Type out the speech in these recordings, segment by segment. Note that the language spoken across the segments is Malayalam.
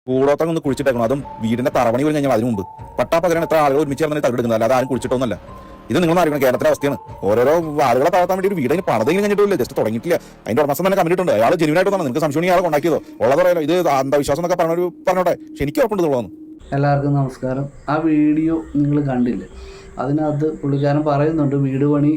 കൂടോത്രം ഒന്ന് കുഴിച്ചിട്ടേക്കണം. അതും വീടിന്റെ തറവണി പോലും കഴിഞ്ഞാൽ അതിന് മുമ്പ് പട്ടാപ്പകരം എത്ര ആളുകൾ ഒരുമിച്ച് ചേർന്ന് തകടെടുക്കുന്നത്, അല്ലാതെ ആരും കുഴിച്ചിട്ടൊന്നുമല്ല. ഇത് നിങ്ങൾ അറിയണം, കേരളത്തിലെ അവസ്ഥയാണ്. ഓരോരോ ആളുകളെ താഴ്ത്താൻ വേണ്ടി ഒരു വീടിന് പണതെങ്കിലും കഴിഞ്ഞിട്ടില്ല, ജസ്റ്റ് തുടങ്ങിയിട്ടില്ല. അതിന്റെ ഉടമസ്ഥൻ തന്നെ കമ്മിറ്റിട്ടുണ്ട്. അയാൾ ജെനുവിനായിട്ട് വന്നത്, നിങ്ങൾക്ക് സംശയം ഇയാളെ കൊണ്ടാക്കിയതോ ഉള്ളത് പറയാലോ. ഇത് അന്ധവിശ്വാസം എന്നൊക്കെ പറഞ്ഞോട്ടെ, പക്ഷെ എനിക്ക് ഉറപ്പുണ്ടെന്നുള്ളതാണ്. എല്ലാവർക്കും നമസ്കാരം. ആ വീഡിയോ നിങ്ങൾ കണ്ടില്ലേ? അതിനകത്ത് പുള്ളിക്കാരൻ പറയുന്നുണ്ട് വീട് പണി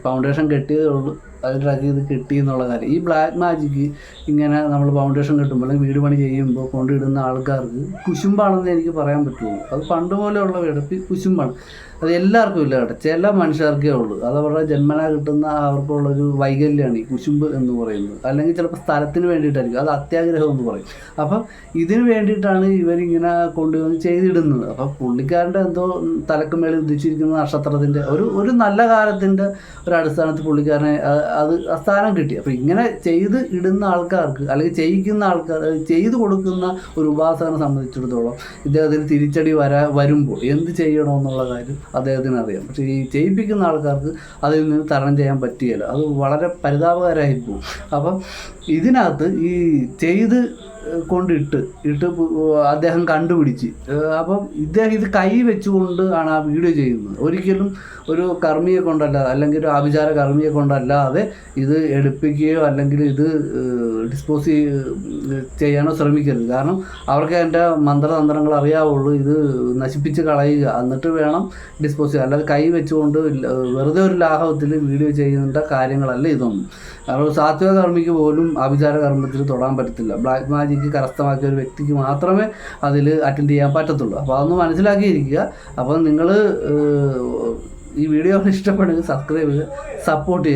ഫൗണ്ടേഷൻ കെട്ടിയതേ ഉള്ളൂ, അത് ട്രക്ക് ചെയ്ത് കിട്ടി എന്നുള്ള കാര്യം. ഈ ബ്ലാക്ക് മാജിക്ക് ഇങ്ങനെ നമ്മൾ ഫൗണ്ടേഷൻ കെട്ടുമ്പോൾ അല്ലെങ്കിൽ വീട് പണി ചെയ്യുമ്പോൾ കൊണ്ടിടുന്ന ആൾക്കാർക്ക് കുശുമ്പാണെന്ന് എനിക്ക് പറയാൻ പറ്റുള്ളൂ. അത് പണ്ട് പോലെയുള്ള കിടപ്പി കുശുമ്പാണ്. അത് എല്ലാവർക്കും ഇല്ല കേട്ടോ, ചില മനുഷ്യർക്കേ ഉള്ളൂ. അത് അവരുടെ ജന്മന കിട്ടുന്ന അവർക്കുള്ളൊരു വൈകല്യമാണ് ഈ കുശുമ്പ് എന്ന് പറയുന്നത്. അല്ലെങ്കിൽ ചിലപ്പോൾ സ്ഥലത്തിന് വേണ്ടിയിട്ടായിരിക്കും, അത് അത്യാഗ്രഹം എന്ന് പറയും. അപ്പം ഇതിന് വേണ്ടിയിട്ടാണ് ഇവരിങ്ങനെ കൊണ്ടുവന്ന് ചെയ്തിടുന്നത്. അപ്പം പുള്ളിക്കാരൻ്റെ എന്തോ തലക്ക് മേളിൽ ഉദ്ദേശിച്ചിരിക്കുന്ന നക്ഷത്രത്തിൻ്റെ ഒരു നല്ല കാലത്തിൻ്റെ ഒരു അടിസ്ഥാനത്തിൽ പുള്ളിക്കാരനെ അത് സ്ഥാനം കിട്ടി. അപ്പോൾ ഇങ്ങനെ ചെയ്ത് ഇടുന്ന ആൾക്കാർക്ക് അല്ലെങ്കിൽ ചെയ്യിക്കുന്ന ആൾക്കാർ, ചെയ്തു കൊടുക്കുന്ന ഒരു ഉപാസകനെ സംബന്ധിച്ചിടത്തോളം ഇദ്ദേഹത്തിന് തിരിച്ചടി വരുമ്പോൾ എന്ത് ചെയ്യണമെന്നുള്ള കാര്യം അദ്ദേഹത്തിന് അറിയാം. പക്ഷേ ഈ ചെയ്യിപ്പിക്കുന്ന ആൾക്കാർക്ക് അതിൽ നിന്ന് തരണം ചെയ്യാൻ പറ്റുകയില്ല. അത് വളരെ പരിതാപകരമായി പോകും. അപ്പം ഇതിനകത്ത് ഈ ചെയ്ത് കൊണ്ടിട്ട് അദ്ദേഹം കണ്ടുപിടിച്ച്, അപ്പം ഇദ്ദേഹം ഇത് കൈ വെച്ചുകൊണ്ട് ആണ് ആ വീഡിയോ ചെയ്യുന്നത്. ഒരിക്കലും ഒരു കർമ്മിയെ കൊണ്ടല്ല, അല്ലെങ്കിൽ ഒരു ആഭിചാര കർമ്മിയെ കൊണ്ടല്ലാതെ ഇത് എടുപ്പിക്കുകയോ അല്ലെങ്കിൽ ഇത് ഡിസ്പോസ് ചെയ്യാനോ ശ്രമിക്കരുത്. കാരണം അവർക്ക് അതിൻ്റെ മന്ത്രതന്ത്രങ്ങൾ അറിയാവുള്ളൂ. ഇത് നശിപ്പിച്ച് കളയുക, എന്നിട്ട് വേണം ഡിസ്പോസ് ചെയ്യുക. അല്ലാതെ കൈ വെച്ചുകൊണ്ട് വെറുതെ ഒരു ലാഘവത്തിൽ വീഡിയോ ചെയ്യുന്ന കാര്യങ്ങളല്ല ഇതൊന്നും. കാരണം സാത്വിക കർമ്മിക്ക് പോലും ആഭിചാര കർമ്മത്തിൽ തൊടാൻ പറ്റത്തില്ല. ബ്ലാക്ക് മാജിക്ക് കരസ്ഥമാക്കിയ ഒരു വ്യക്തിക്ക് മാത്രമേ അതിൽ അറ്റൻഡ് ചെയ്യാൻ പറ്റത്തുള്ളൂ. അപ്പോൾ അതൊന്ന് മനസ്സിലാക്കിയിരിക്കുക. അപ്പോൾ നിങ്ങൾ ഈ വീഡിയോ ഇഷ്ടപ്പെടുമെങ്കിൽ സബ്സ്ക്രൈബ് ചെയ്യുക, സപ്പോർട്ട് ചെയ്യുക.